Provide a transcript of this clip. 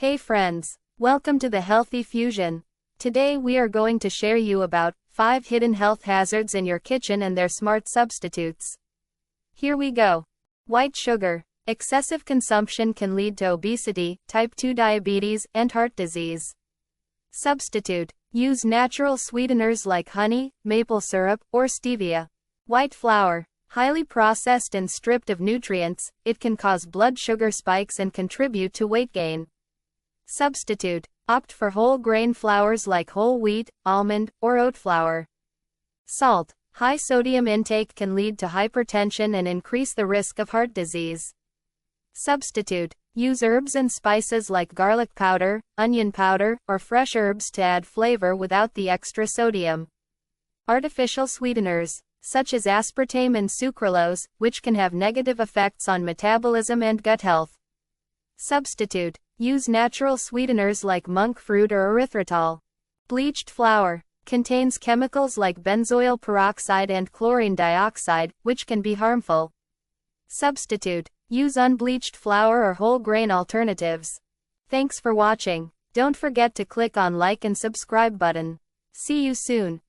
Hey friends, welcome to the Healthy Fusion. Today we are going to share you about 5 hidden health hazards in your kitchen and their smart substitutes. Here we go. White sugar. Excessive consumption can lead to obesity, type 2 diabetes, and heart disease. Substitute. Use natural sweeteners like honey, maple syrup, or stevia. White flour. Highly processed and stripped of nutrients, it can cause blood sugar spikes and contribute to weight gain. Substitute. Opt for whole grain flours like whole wheat, almond, or oat flour. Salt. High sodium intake can lead to hypertension and increase the risk of heart disease. Substitute. Use herbs and spices like garlic powder, onion powder, or fresh herbs to add flavor without the extra sodium. Artificial sweeteners, such as aspartame and sucralose, which can have negative effects on metabolism and gut health. Substitute. Use natural sweeteners like monk fruit or erythritol. Bleached flour. Contains chemicals like benzoyl peroxide and chlorine dioxide, which can be harmful. Substitute. Use unbleached flour or whole grain alternatives. Thanks for watching. Don't forget to click on like and subscribe button. See you soon.